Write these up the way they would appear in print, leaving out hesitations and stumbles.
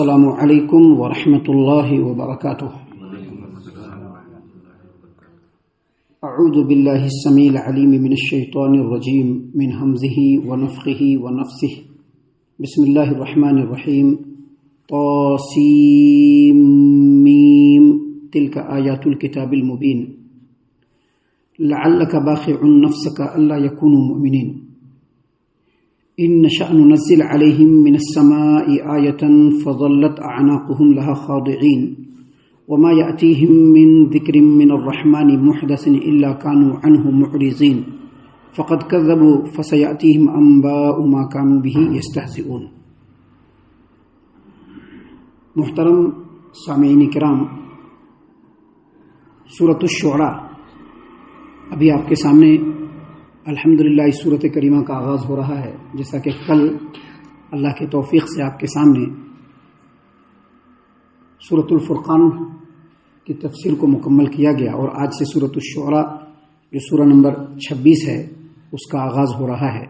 السلام علیکم ورحمۃ اللہ وبرکاتہ۔ اعوذ باللہ السمیع العلیم من الشیطان الرجیم من ہمزہ ونفخہ ونفثہ۔ بسم اللہ الرحمن الرحیم۔ طاسیم میم تلک آیات الکتاب المبین لعلک باخع نفسک الا یکونوا مؤمنین إن نشأ ننزل عليهم من السماء آية فظلت أعناقهم لها خاضعين وما يأتيهم من ذكر من الرحمن محدث إلا كانوا عنه معرضين فقد كذبوا فسيأتيهم أنباء ما كانوا به يستهزئون۔ محترم سامعین کرام، سورۃ الشعراء ابھی آپ کے سامنے الحمدللہ اس سورۃ کریمہ کا آغاز ہو رہا ہے۔ جیسا کہ کل اللہ کے توفیق سے آپ کے سامنے سورۃ الفرقان کی تفسیر کو مکمل کیا گیا، اور آج سے سورۃ الشعراء جو سورہ نمبر 26 ہے اس کا آغاز ہو رہا ہے۔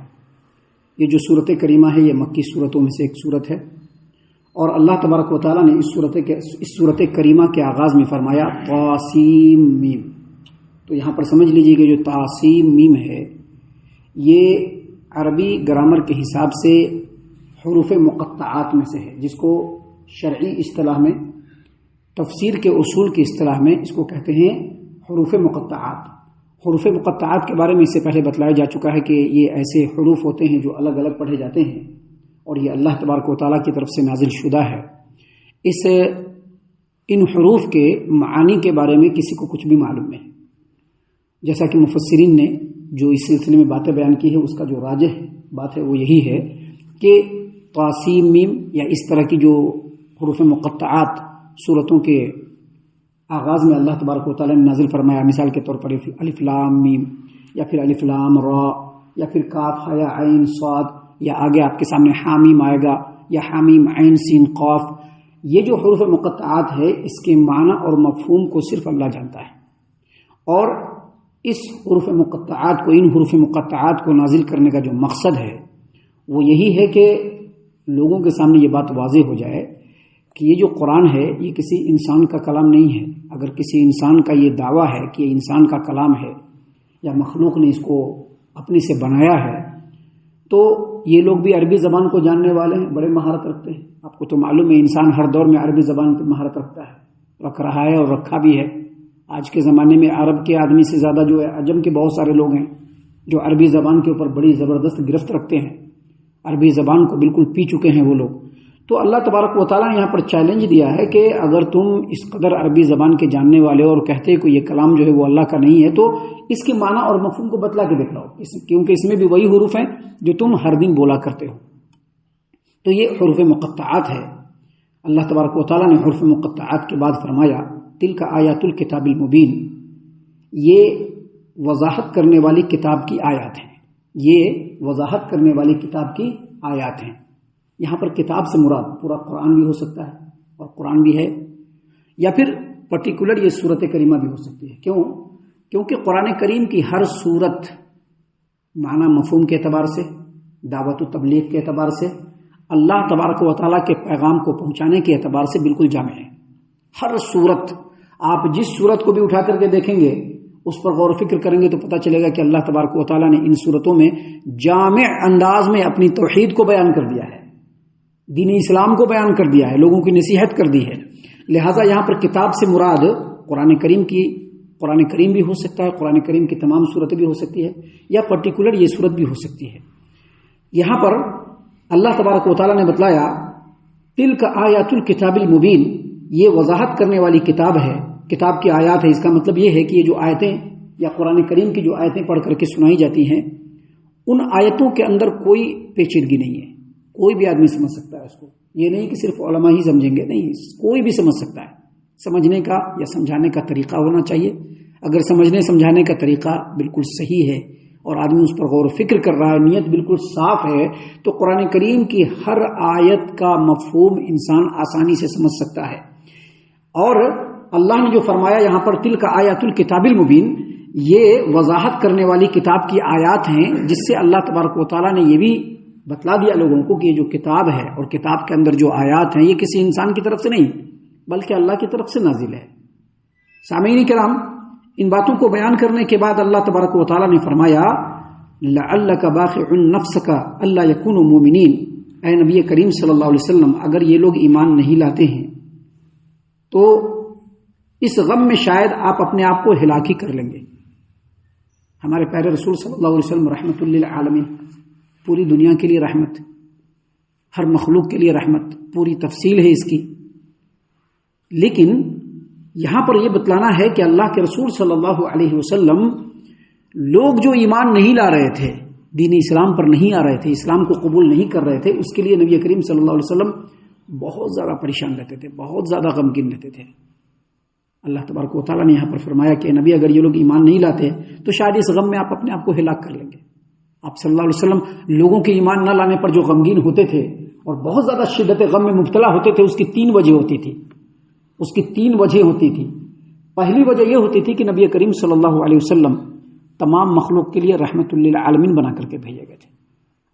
یہ جو سورۃ کریمہ ہے یہ مکی سورتوں میں سے ایک سورت ہے، اور اللہ تبارک و تعالیٰ نے اس سورۃ کریمہ کے آغاز میں فرمایا طاسیم میم۔ تو یہاں پر سمجھ لیجیے کہ جو طاسیم میم ہے یہ عربی گرامر کے حساب سے حروف مقطعات میں سے ہے، جس کو شرعی اصطلاح میں، تفسیر کے اصول کی اصطلاح میں اس کو کہتے ہیں حروف مقطعات۔ حروف مقطعات کے بارے میں اس سے پہلے بتلایا جا چکا ہے کہ یہ ایسے حروف ہوتے ہیں جو الگ الگ پڑھے جاتے ہیں، اور یہ اللہ تبارک و تعالیٰ کی طرف سے نازل شدہ ہے۔ ان حروف کے معانی کے بارے میں کسی کو کچھ بھی معلوم نہیں، جیسا کہ مفسرین نے جو اس سلسلے میں باتیں بیان کی ہے اس کا جو راجح بات ہے وہ یہی ہے کہ طاسیم میم یا اس طرح کی جو حروف مقطعات صورتوں کے آغاز میں اللہ تبارک و تعالیٰ نے نازل فرمایا، مثال کے طور پر الف لام میم، یا پھر الف لام را، یا پھر کاف یا عین صاد، یا آگے آپ کے سامنے حامیم آئے گا، یا حامیم عین سین قاف۔ یہ جو حروف مقطعات ہے اس کے معنی اور مفہوم کو صرف اللہ جانتا ہے، اور اس حروف مقطعات کو، ان حروف مقطعات کو نازل کرنے کا جو مقصد ہے وہ یہی ہے کہ لوگوں کے سامنے یہ بات واضح ہو جائے کہ یہ جو قرآن ہے یہ کسی انسان کا کلام نہیں ہے۔ اگر کسی انسان کا یہ دعویٰ ہے کہ یہ انسان کا کلام ہے یا مخلوق نے اس کو اپنے سے بنایا ہے، تو یہ لوگ بھی عربی زبان کو جاننے والے ہیں، بڑے مہارت رکھتے ہیں۔ آپ کو تو معلوم ہے انسان ہر دور میں عربی زبان پہ مہارت رکھتا ہے، رکھ رہا ہے اور رکھا بھی ہے۔ آج کے زمانے میں عرب کے آدمی سے زیادہ جو ہے عجم کے بہت سارے لوگ ہیں جو عربی زبان کے اوپر بڑی زبردست گرفت رکھتے ہیں، عربی زبان کو بالکل پی چکے ہیں وہ لوگ۔ تو اللہ تبارک و تعالیٰ نے یہاں پر چیلنج دیا ہے کہ اگر تم اس قدر عربی زبان کے جاننے والے اور کہتے کہ یہ کلام جو ہے وہ اللہ کا نہیں ہے، تو اس کے معنی اور مفہوم کو بتلا کے دکھلاؤ، کیونکہ اس میں بھی وہی حروف ہیں جو تم ہر دن بولا کرتے ہو۔ تو یہ حروف مقطعات ہے۔ اللہ تبارک و تعالیٰ نے حروف مقطعات کے بعد فرمایا تلک آیات الکتاب المبین، یہ وضاحت کرنے والی کتاب کی آیات ہیں، یہ وضاحت کرنے والی کتاب کی آیات ہیں۔ یہاں پر کتاب سے مراد پورا قرآن بھی ہو سکتا ہے، اور قرآن بھی ہے، یا پھر پرٹیکولر یہ سورت کریمہ بھی ہو سکتی ہے۔ کیوں؟ کیونکہ قرآن کریم کی ہر سورت معنی مفہوم کے اعتبار سے، دعوت و تبلیغ کے اعتبار سے، اللہ تبارک و تعالیٰ کے پیغام کو پہنچانے کے اعتبار سے بالکل جامع ہے۔ ہر سورت، آپ جس سورت کو بھی اٹھا کر کے دیکھیں گے، اس پر غور و فکر کریں گے تو پتہ چلے گا کہ اللہ تبارک و تعالیٰ نے ان سورتوں میں جامع انداز میں اپنی توحید کو بیان کر دیا ہے، دین اسلام کو بیان کر دیا ہے، لوگوں کی نصیحت کر دی ہے۔ لہٰذا یہاں پر کتاب سے مراد قرآن کریم بھی ہو سکتا ہے، قرآن کریم کی تمام صورتیں بھی ہو سکتی ہے، یا پرٹیکولر یہ صورت بھی ہو سکتی ہے۔ یہاں پر اللہ تبارک و تعالیٰ نے بتلایا تلک آیات الکتاب المبین، یہ وضاحت کرنے والی کتاب ہے، کتاب کی آیات ہے۔ اس کا مطلب یہ ہے کہ یہ جو آیتیں یا قرآن کریم کی جو آیتیں پڑھ کر کے سنائی جاتی ہیں، ان آیتوں کے اندر کوئی پیچیدگی نہیں ہے، کوئی بھی آدمی سمجھ سکتا ہے اس کو۔ یہ نہیں کہ صرف علماء ہی سمجھیں گے، نہیں، کوئی بھی سمجھ سکتا ہے۔ سمجھنے کا یا سمجھانے کا طریقہ ہونا چاہیے۔ اگر سمجھنے سمجھانے کا طریقہ بالکل صحیح ہے اور آدمی اس پر غور و فکر کر رہا ہے، نیت بالکل صاف ہے، تو قرآن کریم کی ہر آیت کا مفہوم انسان آسانی سے سمجھ سکتا ہے۔ اور اللہ نے جو فرمایا یہاں پر تلک آیات الکتاب المبین، یہ وضاحت کرنے والی کتاب کی آیات ہیں، جس سے اللہ تبارک و تعالیٰ نے یہ بھی بتلا دیا لوگوں کو کہ یہ جو کتاب ہے اور کتاب کے اندر جو آیات ہیں یہ کسی انسان کی طرف سے نہیں بلکہ اللہ کی طرف سے نازل ہے۔ سامعین کرام، ان باتوں کو بیان کرنے کے بعد اللہ تبارک و تعالیٰ نے فرمایا لعلک باخع نفسک الا یکونوا مؤمنین، اے نبی کریم صلی اللہ علیہ وسلم اگر یہ لوگ ایمان نہیں لاتے ہیں تو اس غم میں شاید آپ اپنے آپ کو ہلاک ہی کر لیں گے۔ ہمارے پیارے رسول صلی اللہ علیہ وسلم رحمت للعالمین، پوری دنیا کے لیے رحمت، ہر مخلوق کے لیے رحمت، پوری تفصیل ہے اس کی، لیکن یہاں پر یہ بتلانا ہے کہ اللہ کے رسول صلی اللہ علیہ وسلم لوگ جو ایمان نہیں لا رہے تھے، دین اسلام پر نہیں آ رہے تھے، اسلام کو قبول نہیں کر رہے تھے، اس کے لیے نبی کریم صلی اللہ علیہ وسلم بہت زیادہ پریشان رہتے تھے، بہت زیادہ غمگین رہتے تھے۔ اللہ تبارک و تعالیٰ نے یہاں پر فرمایا کہ نبی اگر یہ لوگ ایمان نہیں لاتے تو شاید اس غم میں آپ اپنے آپ کو ہلاک کر لیں گے۔ آپ صلی اللہ علیہ وسلم لوگوں کے ایمان نہ لانے پر جو غمگین ہوتے تھے اور بہت زیادہ شدت غم میں مبتلا ہوتے تھے، اس کی 3 وجہ ہوتی تھی۔ اس کی 3 وجہ ہوتی تھی۔ پہلی وجہ یہ ہوتی تھی کہ نبی کریم صلی اللہ علیہ وسلم تمام مخلوق کے لیے رحمت للعالمین بنا کر کے بھیجے گئے تھے۔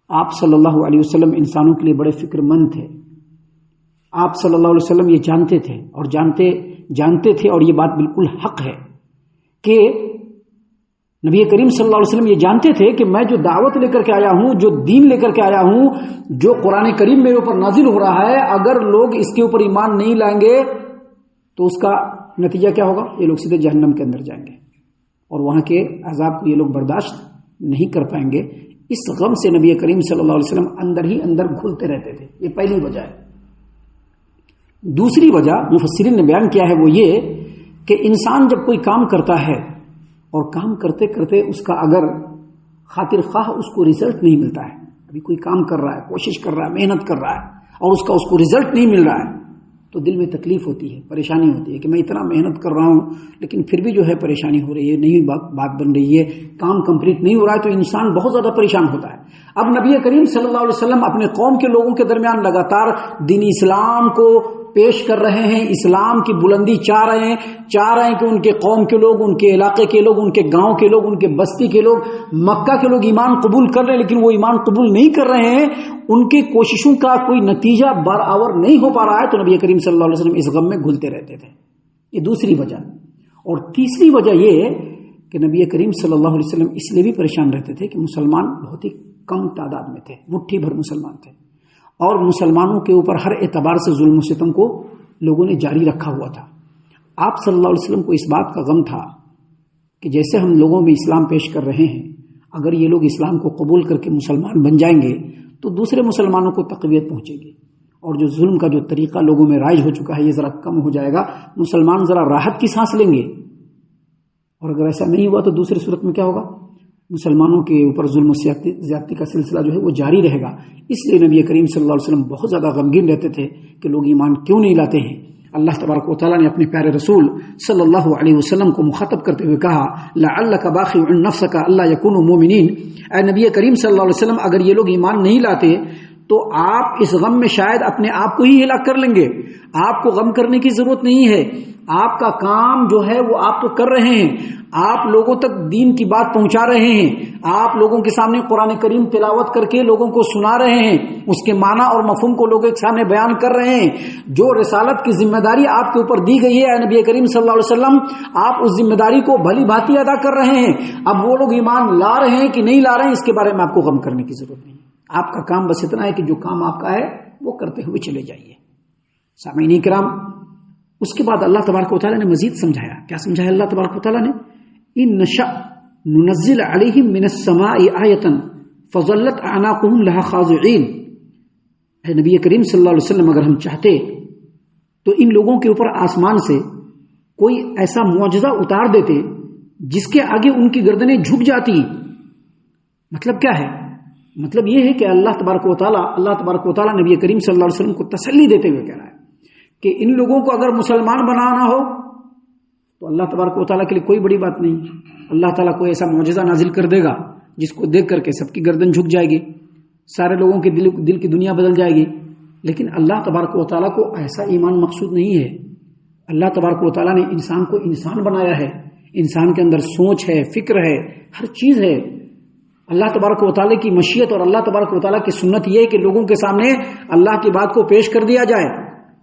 آپ صلی اللہ علیہ وسلم انسانوں کے لیے بڑے فکر مند تھے۔ آپ صلی اللہ علیہ وسلم یہ جانتے تھے اور جانتے تھے، اور یہ بات بالکل حق ہے کہ نبی کریم صلی اللہ علیہ وسلم یہ جانتے تھے کہ میں جو دعوت لے کر کے آیا ہوں، جو دین لے کر کے آیا ہوں، جو قرآن کریم میرے اوپر نازل ہو رہا ہے، اگر لوگ اس کے اوپر ایمان نہیں لائیں گے تو اس کا نتیجہ کیا ہوگا؟ یہ لوگ سیدھے جہنم کے اندر جائیں گے اور وہاں کے عذاب کو یہ لوگ برداشت نہیں کر پائیں گے۔ اس غم سے نبی کریم صلی اللہ علیہ وسلم اندر ہی اندر گھلتے رہتے تھے۔ یہ پہلی وجہ ہے۔ دوسری وجہ مفسرین نے بیان کیا ہے وہ یہ کہ انسان جب کوئی کام کرتا ہے اور کام کرتے کرتے اس کا اگر خاطر خواہ اس کو رزلٹ نہیں ملتا ہے، ابھی کوئی کام کر رہا ہے، کوشش کر رہا ہے، محنت کر رہا ہے اور اس کو رزلٹ نہیں مل رہا ہے تو دل میں تکلیف ہوتی ہے، پریشانی ہوتی ہے کہ میں اتنا محنت کر رہا ہوں لیکن پھر بھی جو ہے پریشانی ہو رہی ہے، نہیں بات بن رہی ہے، کام کمپلیٹ نہیں ہو رہا ہے، تو انسان بہت زیادہ پریشان ہوتا ہے۔ اب نبی کریم صلی اللہ علیہ وسلم اپنے قوم کے لوگوں کے درمیان لگاتار دین اسلام کو پیش کر رہے ہیں، اسلام کی بلندی چاہ رہے ہیں کہ ان کے قوم کے لوگ، ان کے علاقے کے لوگ، ان کے گاؤں کے لوگ، ان کے بستی کے لوگ، مکہ کے لوگ ایمان قبول کر رہے ہیں، لیکن وہ ایمان قبول نہیں کر رہے ہیں، ان کی کوششوں کا کوئی نتیجہ برآور نہیں ہو پا رہا ہے، تو نبی کریم صلی اللہ علیہ وسلم اس غم میں گھلتے رہتے تھے۔ یہ دوسری وجہ۔ اور تیسری وجہ یہ کہ نبی کریم صلی اللہ علیہ وسلم اس لیے بھی پریشان رہتے تھے کہ مسلمان بہت ہی کم تعداد میں تھے، مٹھی بھر مسلمان تھے، اور مسلمانوں کے اوپر ہر اعتبار سے ظلم و ستم کو لوگوں نے جاری رکھا ہوا تھا۔ آپ صلی اللہ علیہ وسلم کو اس بات کا غم تھا کہ جیسے ہم لوگوں میں اسلام پیش کر رہے ہیں، اگر یہ لوگ اسلام کو قبول کر کے مسلمان بن جائیں گے تو دوسرے مسلمانوں کو تقویت پہنچے گی، اور جو ظلم کا جو طریقہ لوگوں میں رائج ہو چکا ہے یہ ذرا کم ہو جائے گا، مسلمان ذرا راحت کی سانس لیں گے۔ اور اگر ایسا نہیں ہوا تو دوسری صورت میں کیا ہوگا؟ مسلمانوں کے اوپر ظلم و زیادتی کا سلسلہ جو ہے وہ جاری رہے گا۔ اس لیے نبی کریم صلی اللہ علیہ وسلم بہت زیادہ غمگین رہتے تھے کہ لوگ ایمان کیوں نہیں لاتے ہیں۔ اللہ تبارک و تعالیٰ نے اپنے پیارے رسول صلی اللہ علیہ وسلم کو مخاطب کرتے ہوئے کہا لعلک باخع نفسک الا یکونوا مؤمنین، اے نبی کریم صلی اللہ علیہ وسلم اگر یہ لوگ ایمان نہیں لاتے تو آپ اس غم میں شاید اپنے آپ کو ہی ہلاک کر لیں گے۔ آپ کو غم کرنے کی ضرورت نہیں ہے، آپ کا کام جو ہے وہ آپ تو کر رہے ہیں، آپ لوگوں تک دین کی بات پہنچا رہے ہیں، آپ لوگوں کے سامنے قرآن کریم تلاوت کر کے لوگوں کو سنا رہے ہیں، اس کے معنی اور مفہوم کو لوگوں کے سامنے بیان کر رہے ہیں۔ جو رسالت کی ذمہ داری آپ کے اوپر دی گئی ہے اے نبی کریم صلی اللہ علیہ وسلم، آپ اس ذمہ داری کو بھلی بھانتی ادا کر رہے ہیں۔ اب وہ لوگ ایمان لا رہے ہیں کہ نہیں لا رہے ہیں اس کے بارے میں آپ کو غم کرنے کی ضرورت نہیں ہے۔ آپ کا کام بس اتنا ہے کہ جو کام آپ کا ہے وہ کرتے ہوئے چلے جائیے۔ سامعین کرام، اس کے بعد اللہ تبارک و تعالیٰ نے مزید سمجھایا۔ کیا سمجھایا اللہ تبارک و تعالیٰ نے؟ ان نشأ ننزل علیہم من السماء آیۃ فظلت اعناقهم لها خاضعین۔ اے نبی کریم صلی اللہ علیہ وسلم اگر ہم چاہتے تو ان لوگوں کے اوپر آسمان سے کوئی ایسا معجزہ اتار دیتے جس کے آگے ان کی گردنیں جھک جاتی۔ مطلب کیا ہے؟ مطلب یہ ہے کہ اللہ تبارک و تعالیٰ نبی کریم صلی اللہ علیہ وسلم کو تسلی دیتے ہوئے کہہ رہا ہے کہ ان لوگوں کو اگر مسلمان بنانا ہو تو اللہ تبارک و تعالیٰ کے لیے کوئی بڑی بات نہیں۔ اللہ تعالیٰ کوئی ایسا معجزہ نازل کر دے گا جس کو دیکھ کر کے سب کی گردن جھک جائے گی، سارے لوگوں کے دل کی دنیا بدل جائے گی۔ لیکن اللہ تبارک و تعالیٰ کو ایسا ایمان مقصود نہیں ہے۔ اللہ تبارک و تعالیٰ نے انسان کو انسان بنایا ہے، انسان کے اندر سوچ ہے، فکر ہے، ہر چیز ہے۔ اللہ تبارک و تعالیٰ کی مشیت اور اللہ تبارک و تعالیٰ کی سنت یہ ہے کہ لوگوں کے سامنے اللہ کی بات کو پیش کر دیا جائے،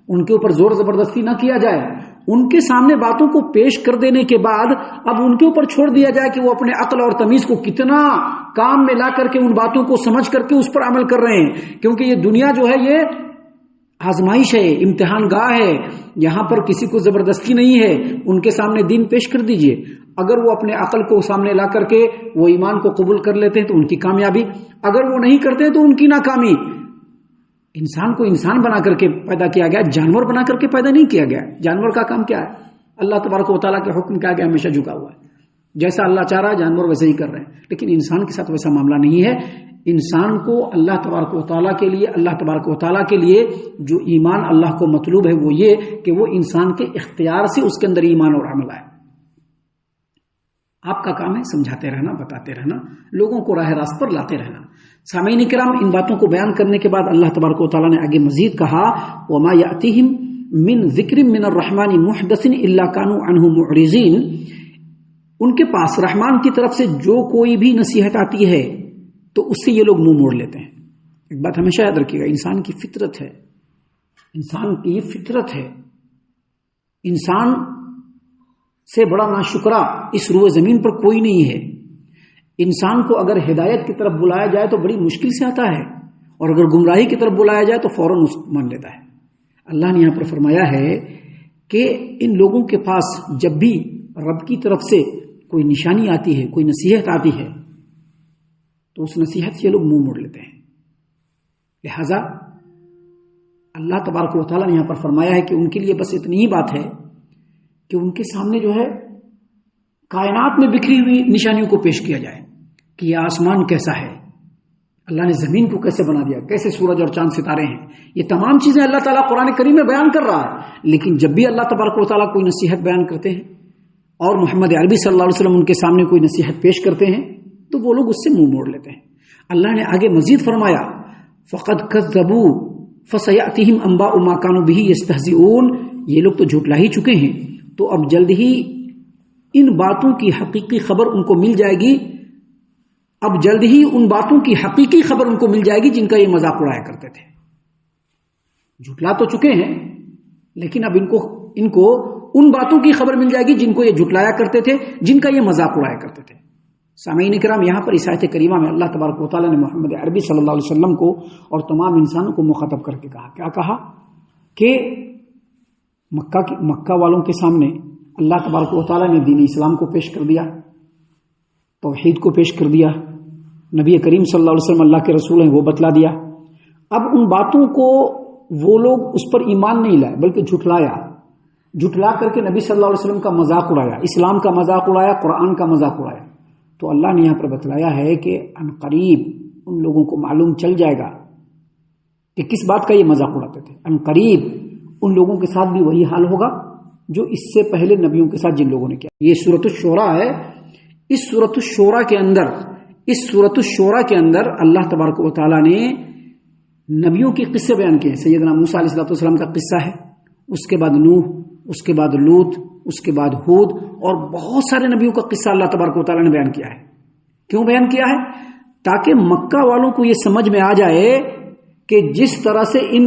ان کے اوپر زور زبردستی نہ کیا جائے، ان کے سامنے باتوں کو پیش کر دینے کے بعد اب ان کے اوپر چھوڑ دیا جائے کہ وہ اپنے عقل اور تمیز کو کتنا کام میں لا کر کے ان باتوں کو سمجھ کر کے اس پر عمل کر رہے ہیں، کیونکہ یہ دنیا جو ہے یہ آزمائش ہے، امتحان گاہ ہے، یہاں پر کسی کو زبردستی نہیں ہے۔ ان کے سامنے دین پیش کر دیجئے، اگر وہ اپنے عقل کو سامنے لا کر کے وہ ایمان کو قبول کر لیتے ہیں تو ان کی کامیابی، اگر وہ نہیں کرتے تو ان کی ناکامی۔ انسان کو انسان بنا کر کے پیدا کیا گیا، جانور بنا کر کے پیدا نہیں کیا گیا۔ جانور کا کام کیا ہے؟ اللہ تبارک و تعالیٰ کے حکم کے آگے ہمیشہ جھکا ہوا ہے، جیسا اللہ چاہ رہا ہے جانور ویسے ہی کر رہے ہیں، لیکن انسان کے ساتھ ویسا معاملہ نہیں ہے۔ انسان کو اللہ تبارک و تعالیٰ کے لیے، اللہ تبارک و تعالیٰ کے لیے جو ایمان اللہ کو مطلوب ہے وہ یہ کہ وہ انسان کے اختیار سے اس کے اندر ایمان اور عمل آئے۔ آپ کا کام ہے سمجھاتے رہنا، بتاتے رہنا، لوگوں کو راہ راست پر لاتے رہنا۔ سامعین کرام، ان باتوں کو بیان کرنے کے بعد اللہ تبارک و تعالیٰ نے آگے مزید کہا، وَمَا يَأْتِهِم مِّن ذِكْرٍ مِّنَ الرَّحْمَٰنِ مُحْدَثٍ إِلَّا كَانُوا عَنْهُ مُعْرِضِينَ، ان کے پاس رحمان کی طرف سے جو کوئی بھی نصیحت آتی ہے تو اس سے یہ لوگ منہ موڑ لیتے ہیں۔ ایک بات ہمیشہ یاد رکھیے گا، انسان کی فطرت ہے، انسان کی فطرت ہے، انسان سے بڑا ناشکرا اس روئے زمین پر کوئی نہیں ہے۔ انسان کو اگر ہدایت کی طرف بلایا جائے تو بڑی مشکل سے آتا ہے، اور اگر گمراہی کی طرف بلایا جائے تو فوراً اس مان لیتا ہے۔ اللہ نے یہاں پر فرمایا ہے کہ ان لوگوں کے پاس جب بھی رب کی طرف سے کوئی نشانی آتی ہے، کوئی نصیحت آتی ہے تو اس نصیحت سے یہ لوگ منہ موڑ لیتے ہیں۔ لہذا اللہ تبارک و تعالیٰ نے یہاں پر فرمایا ہے کہ ان کے لیے بس اتنی ہی بات ہے کہ ان کے سامنے جو ہے کائنات میں بکھری ہوئی نشانیوں کو پیش کیا جائے کہ یہ آسمان کیسا ہے، اللہ نے زمین کو کیسے بنا دیا، کیسے سورج اور چاند ستارے ہیں، یہ تمام چیزیں اللہ تعالیٰ قرآن کریم میں بیان کر رہا ہے۔ لیکن جب بھی اللہ تبارک و تعالیٰ کوئی نصیحت بیان کرتے ہیں اور محمد عربی صلی اللہ علیہ وسلم ان کے سامنے کوئی نصیحت پیش کرتے ہیں تو وہ لوگ اس سے منہ موڑ لیتے ہیں۔ اللہ نے آگے مزید فرمایا، فَقَدْ كَذَّبُوا فَسَيَأْتِهِمْ أَنبَاءُ مَا كَانُوا بِهِ يَسْتَهْزِئُونَ، یہ لوگ تو جھٹلا ہی چکے ہیں، تو اب جلد ہی ان باتوں کی حقیقی خبر ان کو مل جائے گی، اب جلد ہی ان باتوں کی حقیقی خبر ان کو مل جائے گی جن کا یہ مذاق اڑایا کرتے تھے۔ جھٹلا تو چکے ہیں، لیکن اب ان کو ان باتوں کی خبر مل جائے گی جن کو یہ جھٹلایا کرتے تھے، جن کا یہ مذاق اڑایا کرتے تھے۔ سامعین کرام، یہاں پر اس آیت کریمہ میں اللہ تبارک و تعالیٰ نے محمد عربی صلی اللہ علیہ وسلم کو اور تمام انسانوں کو مخاطب کر کے کہا، کیا کہا کہ مکہ والوں کے سامنے اللہ تبارک و تعالیٰ نے دین اسلام کو پیش کر دیا، توحید کو پیش کر دیا، نبی کریم صلی اللہ علیہ وسلم اللہ کے رسول ہیں وہ بتلا دیا۔ اب ان باتوں کو وہ لوگ اس پر ایمان نہیں لائے بلکہ جھٹلا کر کے نبی صلی اللہ علیہ وسلم کا مذاق اڑایا، اسلام کا مذاق اڑایا، قرآن کا مذاق اڑایا۔ تو اللہ نے یہاں پر بتلایا ہے کہ ان قریب ان لوگوں کو معلوم چل جائے گا کہ کس بات کا یہ مذاق اڑاتے تھے۔ ان قریب ان لوگوں کے ساتھ بھی وہی حال ہوگا جو اس سے پہلے نبیوں کے ساتھ جن لوگوں نے کیا۔ یہ سورۃ الشورى ہے، اس سورۃ الشورى کے اندر اللہ تبارک و تعالیٰ نے نبیوں کے قصے بیان کیے ہیں۔ سیدنا موسیٰ علیہ السلام کا قصہ ہے، اس کے بعد نوح، اس کے بعد لوط، اس کے بعد ہود، اور بہت سارے نبیوں کا قصہ اللہ تبارک و تعالیٰ نے بیان کیا ہے۔ کیوں بیان کیا ہے؟ تاکہ مکہ والوں کو یہ سمجھ میں آ جائے کہ جس طرح سے ان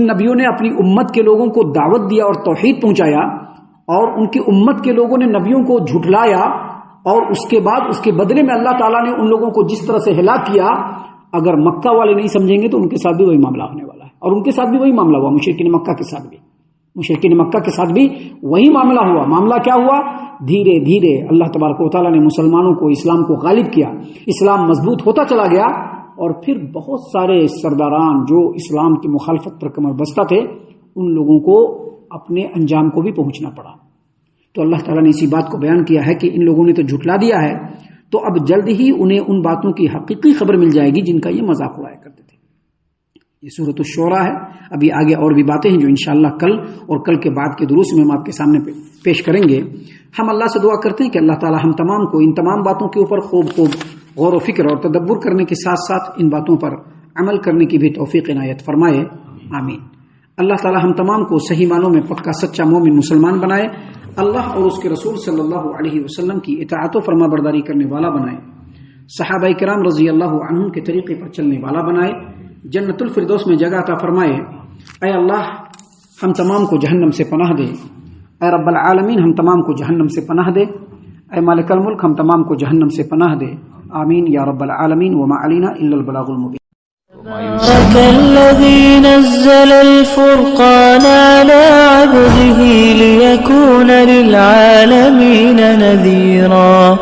نبیوں نے اپنی امت کے لوگوں کو دعوت دیا اور توحید پہنچایا، اور ان کی امت کے لوگوں نے نبیوں کو جھٹلایا، اور اس کے بعد اس کے بدلے میں اللہ تعالیٰ نے ان لوگوں کو جس طرح سے ہلاک کیا، اگر مکہ والے نہیں سمجھیں گے تو ان کے ساتھ بھی وہی معاملہ ہونے والا ہے۔ اور ان کے ساتھ بھی وہی معاملہ ہوا، مشرکین مکہ کے ساتھ بھی وہی معاملہ ہوا۔ معاملہ کیا ہوا؟ دھیرے دھیرے اللہ تبارک و تعالیٰ نے مسلمانوں کو، اسلام کو غالب کیا، اسلام مضبوط ہوتا چلا گیا، اور پھر بہت سارے سرداران جو اسلام کی مخالفت پر کمر بستہ تھے ان لوگوں کو اپنے انجام کو بھی پہنچنا پڑا۔ تو اللہ تعالیٰ نے اسی بات کو بیان کیا ہے کہ ان لوگوں نے تو جھٹلا دیا ہے، تو اب جلد ہی انہیں ان باتوں کی حقیقی خبر مل جائے گی جن کا یہ مذاق اڑایا کرتے تھے۔ یہ سورۃ الشورى ہے۔ ابھی آگے اور بھی باتیں ہیں جو انشاءاللہ کل اور کل کے بعد کے دروس میں ہم آپ کے سامنے پیش کریں گے۔ ہم اللہ سے دعا کرتے ہیں کہ اللہ تعالی ہم تمام کو ان تمام باتوں کے اوپر خوب غور و فکر اور تدبر کرنے کے ساتھ ساتھ ان باتوں پر عمل کرنے کی بھی توفیق عنایت فرمائے، آمین۔ اللہ تعالی ہم تمام کو صحیح معنوں میں پکا سچا مومن مسلمان بنائے۔ اللہ اور اس کے رسول صلی اللہ علیہ وسلم کی اطاعت و فرما برداری کرنے والا بنائے، صحابہ کرام رضی اللہ عنہم کے طریقے پر چلنے والا بنائے، جنت الفردوس میں جگہ عطا فرمائے۔ اے اللہ ہم تمام کو جہنم سے پناہ دے، اے رب العالمین ہم تمام کو جہنم سے پناہ دے، اے مالک الملک ہم تمام کو جہنم سے پناہ دے، آمین یا رب العالمین، وما علینا الا البلاغ المبین۔ تبارك الذي نزل الفرقان على عبده ليكون للعالمين نذيرا